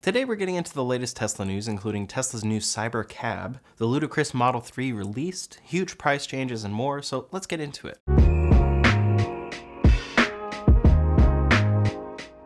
Today we're getting into the latest Tesla news, including Tesla's new Cyber Cab, the ludicrous Model 3 released, huge price changes, and more, so let's get into it.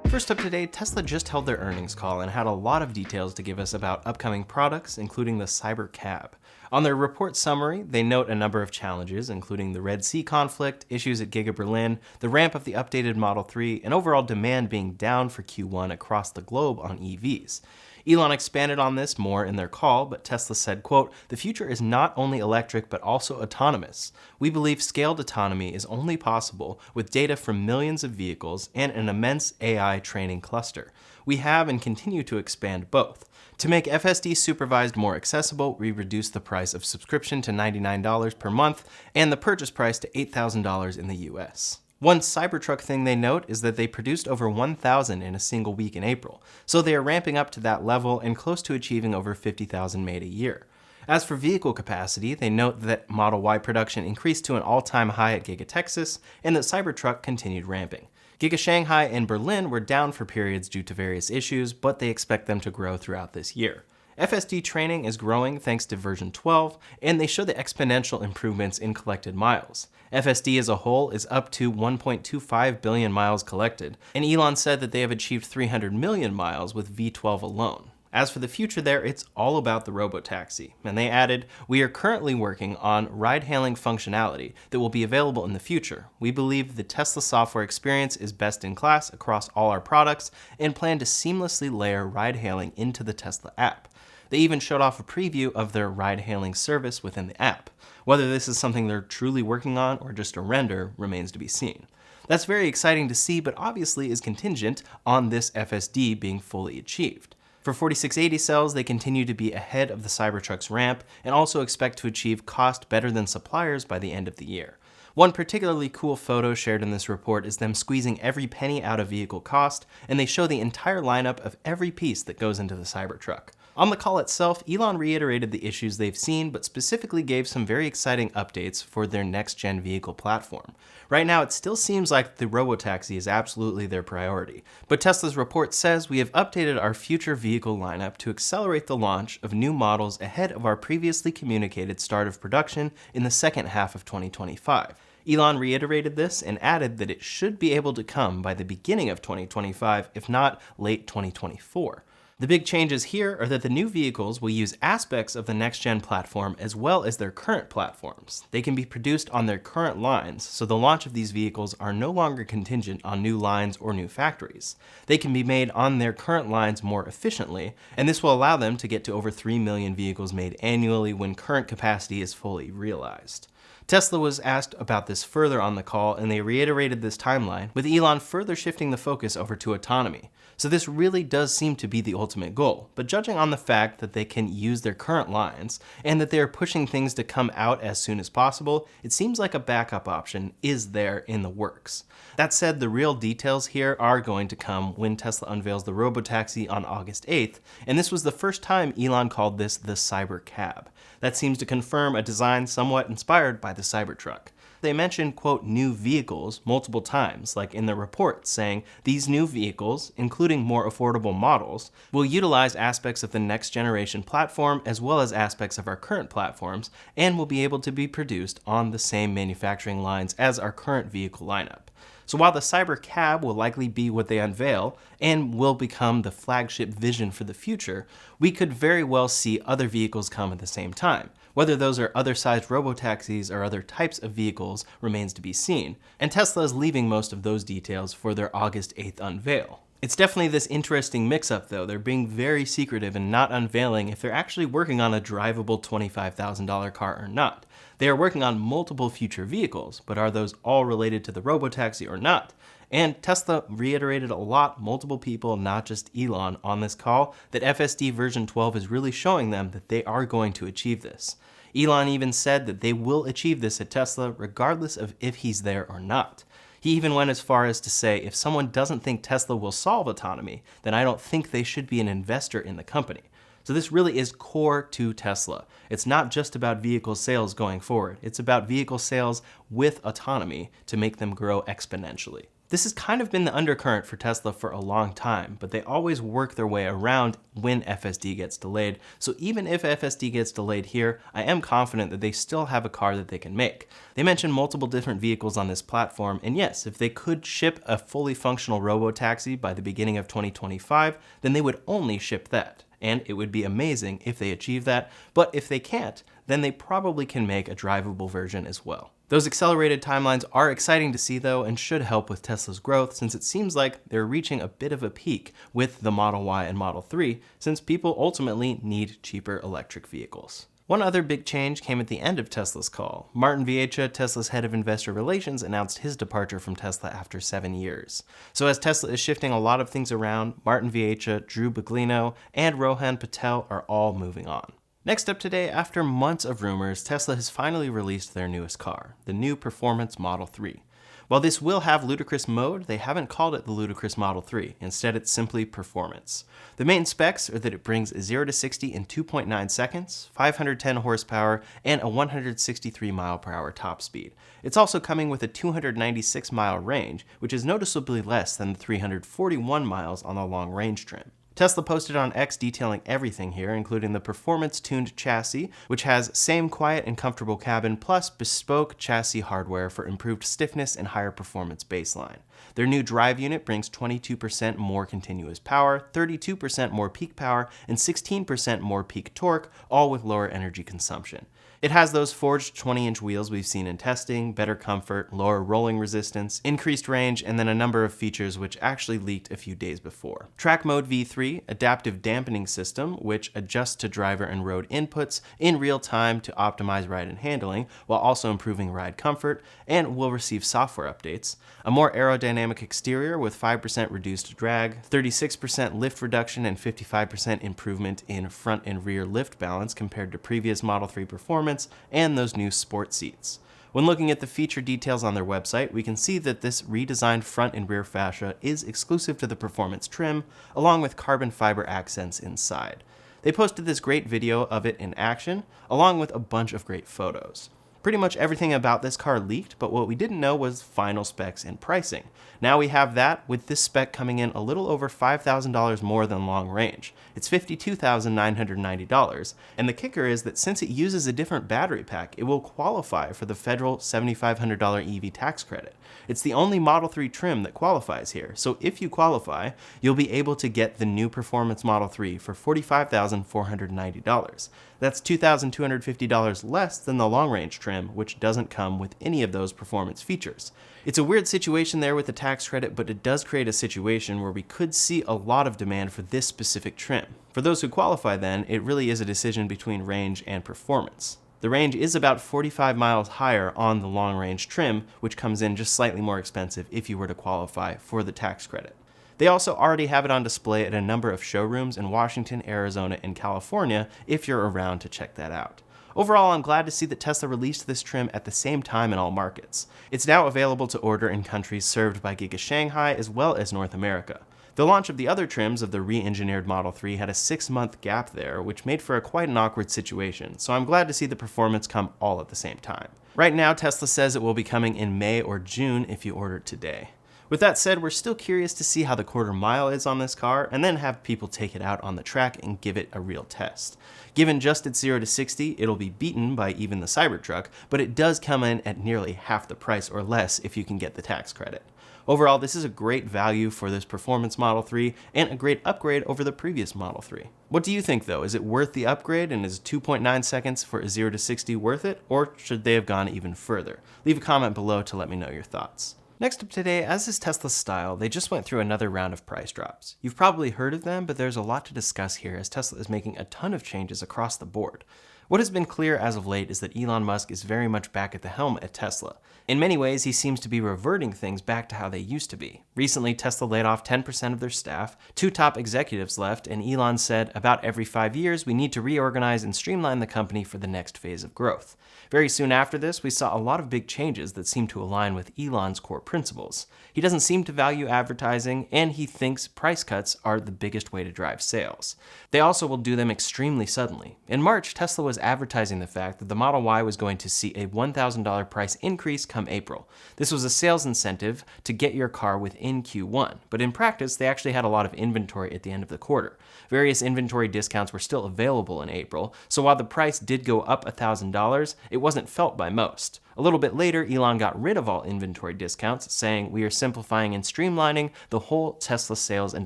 First up today, Tesla just held their earnings call and had a lot of details to give us about upcoming products, including the Cyber Cab. On their report summary, they note a number of challenges, including the Red Sea conflict, issues at Giga Berlin, the ramp of the updated Model 3, and overall demand being down for Q1 across the globe on EVs. Elon expanded on this more in their call, but Tesla said, quote, "The future is not only electric but also autonomous. We believe scaled autonomy is only possible with data from millions of vehicles and an immense AI training cluster. We have and continue to expand both. To make FSD supervised more accessible, we reduced the price of subscription to $99 per month and the purchase price to $8,000 in the US. One Cybertruck thing they note is that they produced over 1,000 in a single week in April, so they are ramping up to that level and close to achieving over 50,000 made a year. As for vehicle capacity, they note that Model Y production increased to an all-time high at Giga Texas, and that Cybertruck continued ramping. Giga Shanghai and Berlin were down for periods due to various issues, but they expect them to grow throughout this year. FSD training is growing thanks to version 12, and they show the exponential improvements in collected miles. FSD as a whole is up to 1.25 billion miles collected, and Elon said that they have achieved 300 million miles with V12 alone. As for the future there, it's all about the robotaxi, and they added, "We are currently working on ride-hailing functionality that will be available in the future. We believe the Tesla software experience is best in class across all our products and plan to seamlessly layer ride-hailing into the Tesla app." They even showed off a preview of their ride-hailing service within the app. Whether this is something they're truly working on or just a render remains to be seen. That's very exciting to see, but obviously is contingent on this FSD being fully achieved. For 4680 cells, they continue to be ahead of the Cybertruck's ramp and also expect to achieve cost better than suppliers by the end of the year. One particularly cool photo shared in this report is them squeezing every penny out of vehicle cost, and they show the entire lineup of every piece that goes into the Cybertruck. On the call itself, Elon reiterated the issues they've seen, but specifically gave some very exciting updates for their next-gen vehicle platform. Right now, it still seems like the robotaxi is absolutely their priority, but Tesla's report says we have updated our future vehicle lineup to accelerate the launch of new models ahead of our previously communicated start of production in the second half of 2025. Elon reiterated this and added that it should be able to come by the beginning of 2025, if not late 2024. The big changes here are that the new vehicles will use aspects of the next-gen platform as well as their current platforms. They can be produced on their current lines, so the launch of these vehicles are no longer contingent on new lines or new factories. They can be made on their current lines more efficiently, and this will allow them to get to over 3 million vehicles made annually when current capacity is fully realized. Tesla was asked about this further on the call, and they reiterated this timeline, with Elon further shifting the focus over to autonomy. So this really does seem to be the ultimate goal, but judging on the fact that they can use their current lines, and that they are pushing things to come out as soon as possible, it seems like a backup option is there in the works. That said, the real details here are going to come when Tesla unveils the robotaxi on August 8th, and this was the first time Elon called this the Cyber Cab. That seems to confirm a design somewhat inspired by the Cybertruck. They mentioned, quote, "new vehicles" multiple times, like in the report, saying these new vehicles, including more affordable models, will utilize aspects of the next generation platform as well as aspects of our current platforms, and will be able to be produced on the same manufacturing lines as our current vehicle lineup. So while the Cyber Cab will likely be what they unveil and will become the flagship vision for the future, we could very well see other vehicles come at the same time. Whether those are other-sized robotaxis or other types of vehicles remains to be seen, and Tesla is leaving most of those details for their August 8th unveil. It's definitely this interesting mix-up though. They're being very secretive and not unveiling if they're actually working on a drivable $25,000 car or not. They are working on multiple future vehicles, but are those all related to the robotaxi or not? And Tesla reiterated a lot, multiple people, not just Elon, on this call, that FSD version 12 is really showing them that they are going to achieve this. Elon even said that they will achieve this at Tesla regardless of if he's there or not. He even went as far as to say, if someone doesn't think Tesla will solve autonomy, then I don't think they should be an investor in the company. So this really is core to Tesla. It's not just about vehicle sales going forward. It's about vehicle sales with autonomy to make them grow exponentially. This has kind of been the undercurrent for Tesla for a long time, but they always work their way around when FSD gets delayed. So even if FSD gets delayed here, I am confident that they still have a car that they can make. They mentioned multiple different vehicles on this platform, and yes, if they could ship a fully functional robotaxi by the beginning of 2025, then they would only ship that. And it would be amazing if they achieve that, but if they can't, then they probably can make a drivable version as well. Those accelerated timelines are exciting to see though, and should help with Tesla's growth, since it seems like they're reaching a bit of a peak with the Model Y and Model 3, since people ultimately need cheaper electric vehicles. One other big change came at the end of Tesla's call. Martin Viecha, Tesla's head of investor relations, announced his departure from Tesla after 7 years. So as Tesla is shifting a lot of things around, Martin Viecha, Drew Baglino, and Rohan Patel are all moving on. Next up today, after months of rumors, Tesla has finally released their newest car, the new Performance Model 3. While this will have ludicrous mode, they haven't called it the ludicrous Model 3. Instead, it's simply performance. The main specs are that it brings 0 to 60 in 2.9 seconds, 510 horsepower, and a 163 mile per hour top speed. It's also coming with a 296 mile range, which is noticeably less than the 341 miles on the long range trim. Tesla posted on X detailing everything here, including the performance-tuned chassis, which has same quiet and comfortable cabin, plus bespoke chassis hardware for improved stiffness and higher performance baseline. Their new drive unit brings 22% more continuous power, 32% more peak power, and 16% more peak torque, all with lower energy consumption. It has those forged 20-inch wheels we've seen in testing, better comfort, lower rolling resistance, increased range, and then a number of features which actually leaked a few days before. Track Mode V3, adaptive dampening system, which adjusts to driver and road inputs in real time to optimize ride and handling, while also improving ride comfort, and will receive software updates. A more aerodynamic exterior with 5% reduced drag, 36% lift reduction, and 55% improvement in front and rear lift balance compared to previous Model 3 performance, and those new sport seats. When looking at the feature details on their website, we can see that this redesigned front and rear fascia is exclusive to the performance trim, along with carbon fiber accents inside. They posted this great video of it in action, along with a bunch of great photos. Pretty much everything about this car leaked, but what we didn't know was final specs and pricing. Now we have that, with this spec coming in a little over $5,000 more than long range. It's $52,990, and the kicker is that since it uses a different battery pack, it will qualify for the federal $7,500 EV tax credit. It's the only Model 3 trim that qualifies here, so if you qualify, you'll be able to get the new Performance Model 3 for $45,490. That's $2,250 less than the long-range trim, which doesn't come with any of those performance features. It's a weird situation there with the tax credit, but it does create a situation where we could see a lot of demand for this specific trim. For those who qualify then, it really is a decision between range and performance. The range is about 45 miles higher on the long-range trim, which comes in just slightly more expensive if you were to qualify for the tax credit. They also already have it on display at a number of showrooms in Washington, Arizona, and California if you're around to check that out. Overall, I'm glad to see that Tesla released this trim at the same time in all markets. It's now available to order in countries served by Giga Shanghai as well as North America. The launch of the other trims of the re-engineered Model 3 had a 6-month gap there, which made for quite an awkward situation, so I'm glad to see the performance come all at the same time. Right now, Tesla says it will be coming in May or June if you order today. With that said, we're still curious to see how the quarter mile is on this car, and then have people take it out on the track and give it a real test. Given just its 0 to 60, it'll be beaten by even the Cybertruck, but it does come in at nearly half the price or less if you can get the tax credit. Overall, this is a great value for this Performance Model 3 and a great upgrade over the previous Model 3. What do you think though? Is it worth the upgrade, and is 2.9 seconds for a 0 to 60 worth it, or should they have gone even further? Leave a comment below to let me know your thoughts. Next up today, as is Tesla's style, they just went through another round of price drops. You've probably heard of them, but there's a lot to discuss here as Tesla is making a ton of changes across the board. What has been clear as of late is that Elon Musk is very much back at the helm at Tesla. In many ways, he seems to be reverting things back to how they used to be. Recently, Tesla laid off 10% of their staff, 2 top executives left, and Elon said, about every 5 years, we need to reorganize and streamline the company for the next phase of growth. Very soon after this, we saw a lot of big changes that seem to align with Elon's core principles. He doesn't seem to value advertising, and he thinks price cuts are the biggest way to drive sales. They also will do them extremely suddenly. In March, Tesla was was advertising the fact that the Model Y was going to see a $1,000 price increase come April. This was a sales incentive to get your car within Q1, but in practice, they actually had a lot of inventory at the end of the quarter. Various inventory discounts were still available in April, so while the price did go up $1,000, it wasn't felt by most. A little bit later, Elon got rid of all inventory discounts, saying, "We are simplifying and streamlining the whole Tesla sales and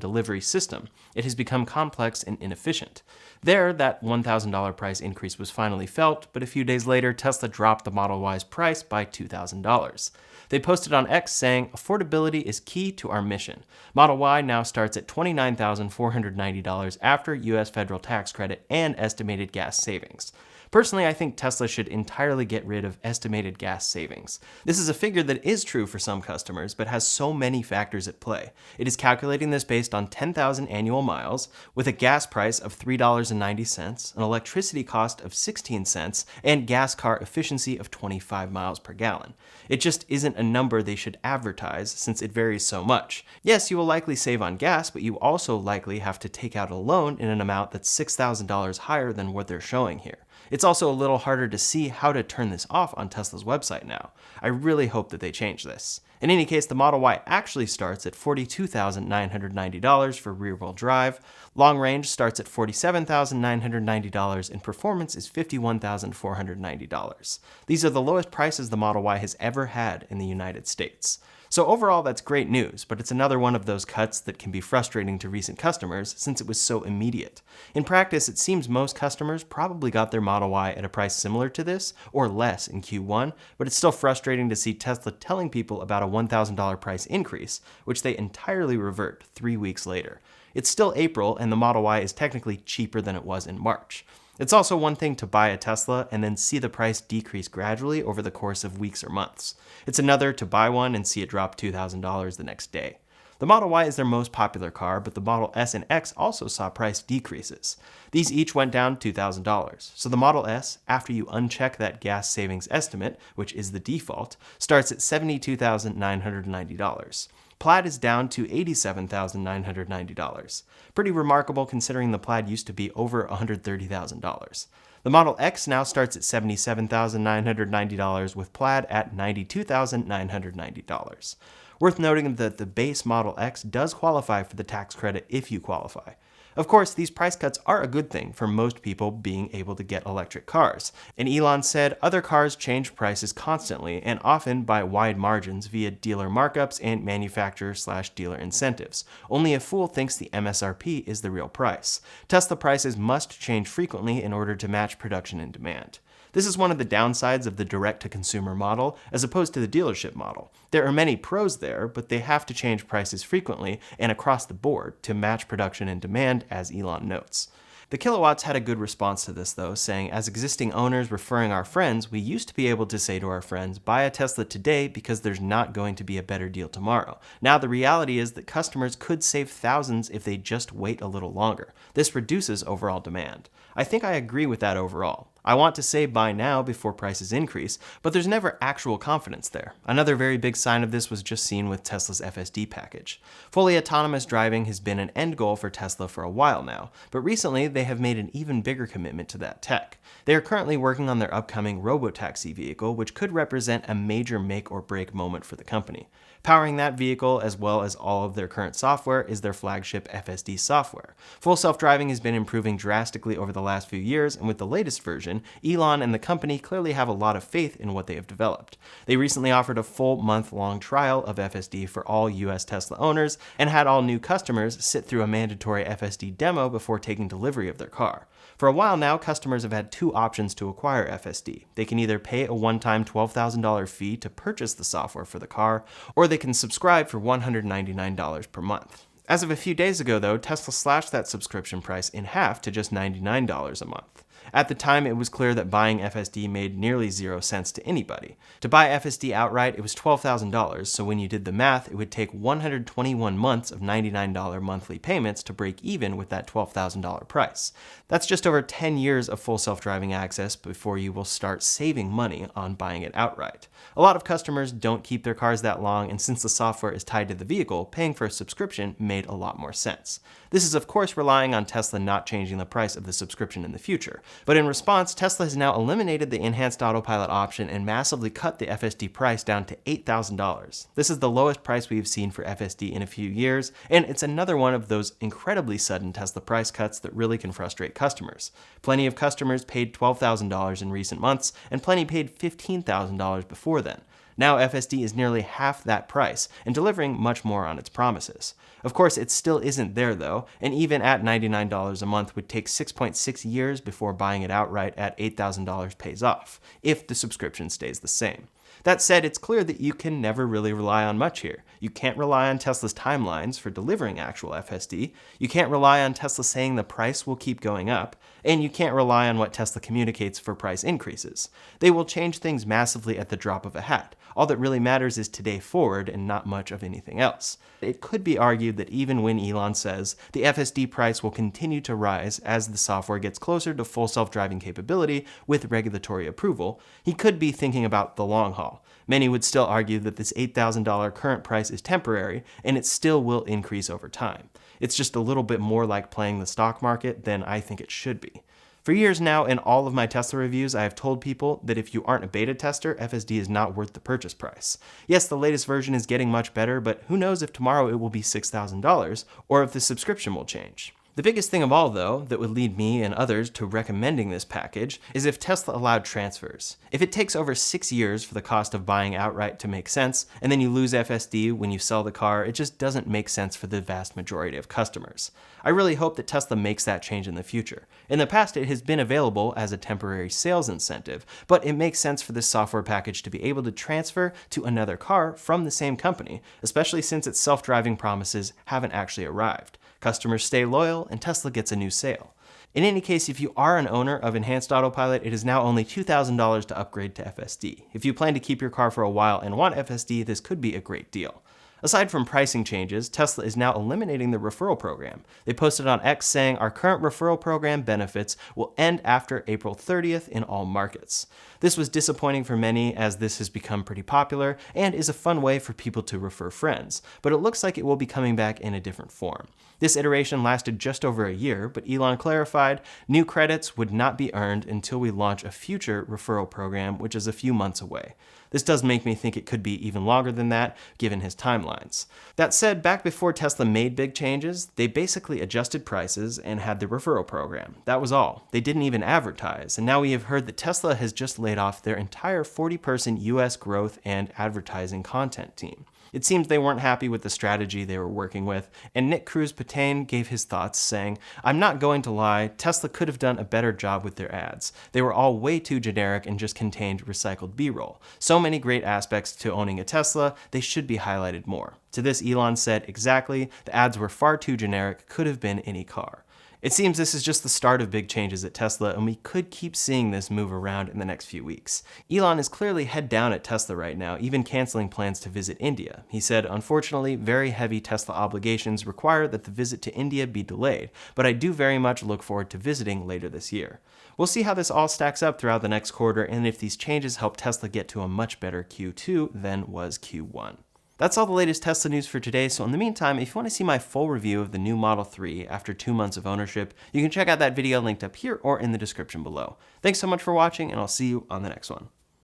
delivery system. It has become complex and inefficient." There, that $1,000 price increase was finally felt, but a few days later, Tesla dropped the Model Y's price by $2,000. They posted on X saying, "Affordability is key to our mission. Model Y now starts at $29,490 after US federal tax credit and estimated gas savings." Personally, I think Tesla should entirely get rid of estimated gas savings. This is a figure that is true for some customers, but has so many factors at play. It is calculating this based on 10,000 annual miles, with a gas price of $3.90, an electricity cost of 16 cents, and gas car efficiency of 25 miles per gallon. It just isn't a number they should advertise, since it varies so much. Yes, you will likely save on gas, but you also likely have to take out a loan in an amount that's $6,000 higher than what they're showing here. It's also a little harder to see how to turn this off on Tesla's website now. I really hope that they change this. In any case, the Model Y actually starts at $42,990 for rear-wheel drive, long range starts at $47,990, and performance is $51,490. These are the lowest prices the Model Y has ever had in the United States. So overall, that's great news, but it's another one of those cuts that can be frustrating to recent customers since it was so immediate. In practice, it seems most customers probably got their Model Y at a price similar to this, or less in Q1, but it's still frustrating to see Tesla telling people about a $1,000 price increase, which they entirely revert 3 weeks later. It's still April, and the Model Y is technically cheaper than it was in March. It's also one thing to buy a Tesla and then see the price decrease gradually over the course of weeks or months. It's another to buy one and see it drop $2,000 the next day. The Model Y is their most popular car, but the Model S and X also saw price decreases. These each went down $2,000. So the Model S, after you uncheck that gas savings estimate, which is the default, starts at $72,990. Plaid is down to $87,990. Pretty remarkable considering the Plaid used to be over $130,000. The Model X now starts at $77,990 with Plaid at $92,990. Worth noting that the base Model X does qualify for the tax credit if you qualify. Of course, these price cuts are a good thing for most people being able to get electric cars. And Elon said other cars change prices constantly and often by wide margins via dealer markups and manufacturer/dealer incentives. Only a fool thinks the MSRP is the real price. Tesla prices must change frequently in order to match production and demand. This is one of the downsides of the direct-to-consumer model as opposed to the dealership model. There are many pros there, but they have to change prices frequently and across the board to match production and demand, as Elon notes. The Kilowatts had a good response to this though, saying, "As existing owners referring our friends, we used to be able to say to our friends, buy a Tesla today because there's not going to be a better deal tomorrow. Now the reality is that customers could save thousands if they just wait a little longer. This reduces overall demand." I think I agree with that overall. I want to say buy now before prices increase, but there's never actual confidence there. Another very big sign of this was just seen with Tesla's FSD package. Fully autonomous driving has been an end goal for Tesla for a while now, but recently they have made an even bigger commitment to that tech. They are currently working on their upcoming robotaxi vehicle, which could represent a major make or break moment for the company. Powering that vehicle, as well as all of their current software, is their flagship FSD software. Full self-driving has been improving drastically over the last few years, and with the latest version, Elon and the company clearly have a lot of faith in what they have developed. They recently offered a full month-long trial of FSD for all US Tesla owners, and had all new customers sit through a mandatory FSD demo before taking delivery of their car. For a while now, customers have had two options to acquire FSD. They can either pay a one-time $12,000 fee to purchase the software for the car, or they can subscribe for $199 per month. As of a few days ago though, Tesla slashed that subscription price in half to just $99 a month. At the time, it was clear that buying FSD made nearly 0 cents to anybody. To buy FSD outright, it was $12,000, so when you did the math, it would take 121 months of $99 monthly payments to break even with that $12,000 price. That's just over 10 years of full self-driving access before you will start saving money on buying it outright. A lot of customers don't keep their cars that long, and since the software is tied to the vehicle, paying for a subscription made a lot more sense. This is of course relying on Tesla not changing the price of the subscription in the future. cheaper. But in response, Tesla has now eliminated the enhanced autopilot option and massively cut the FSD price down to $8,000. This is the lowest price we've seen for FSD in a few years, and it's another one of those incredibly sudden Tesla price cuts that really can frustrate customers. Plenty of customers paid $12,000 in recent months, and plenty paid $15,000 before then. Now FSD is nearly half that price and delivering much more on its promises. Of course, it still isn't there though, and even at $99 a month would take 6.6 years before buying it outright at $8,000 pays off, if the subscription stays the same. That said, it's clear that you can never really rely on much here. You can't rely on Tesla's timelines for delivering actual FSD, you can't rely on Tesla saying the price will keep going up, and you can't rely on what Tesla communicates for price increases. They will change things massively at the drop of a hat. All that really matters is today forward and not much of anything else. It could be argued that even when Elon says the FSD price will continue to rise as the software gets closer to full self-driving capability with regulatory approval, he could be thinking about the long haul. Many would still argue that this $8,000 current price is temporary, and it still will increase over time. It's just a little bit more like playing the stock market than I think it should be. For years now, in all of my Tesla reviews, I have told people that if you aren't a beta tester, FSD is not worth the purchase price. Yes, the latest version is getting much better, but who knows if tomorrow it will be $6,000, or if the subscription will change. The biggest thing of all, though, that would lead me and others to recommending this package is if Tesla allowed transfers. If it takes over 6 years for the cost of buying outright to make sense, and then you lose FSD when you sell the car, it just doesn't make sense for the vast majority of customers. I really hope that Tesla makes that change in the future. In the past, it has been available as a temporary sales incentive, but it makes sense for this software package to be able to transfer to another car from the same company, especially since its self-driving promises haven't actually arrived. Customers stay loyal, and Tesla gets a new sale. In any case, if you are an owner of Enhanced Autopilot, it is now only $2,000 to upgrade to FSD. If you plan to keep your car for a while and want FSD, this could be a great deal. Aside from pricing changes, Tesla is now eliminating the referral program. They posted on X saying, "Our current referral program benefits will end after April 30th in all markets." This was disappointing for many, as this has become pretty popular and is a fun way for people to refer friends, but it looks like it will be coming back in a different form. This iteration lasted just over a year, but Elon clarified new credits would not be earned until we launch a future referral program, which is a few months away. This does make me think it could be even longer than that, given his timelines. That said, back before Tesla made big changes, they basically adjusted prices and had the referral program. That was all. They didn't even advertise, and now we have heard that Tesla has just laid off their entire 40-person US growth and advertising content team. It seems they weren't happy with the strategy they were working with, and Nick Cruz-Patain gave his thoughts, saying, "I'm not going to lie, Tesla could have done a better job with their ads. They were all way too generic and just contained recycled B-roll. So many great aspects to owning a Tesla, they should be highlighted more." To this, Elon said, "Exactly, the ads were far too generic, could have been any car." It seems this is just the start of big changes at Tesla, and we could keep seeing this move around in the next few weeks. Elon is clearly head down at Tesla right now, even canceling plans to visit India. He said, "Unfortunately, very heavy Tesla obligations require that the visit to India be delayed, but I do very much look forward to visiting later this year." We'll see how this all stacks up throughout the next quarter, and if these changes help Tesla get to a much better Q2 than was Q1. That's all the latest Tesla news for today, so in the meantime, if you want to see my full review of the new Model 3 after 2 months of ownership, you can check out that video linked up here or in the description below. Thanks so much for watching, and I'll see you on the next one.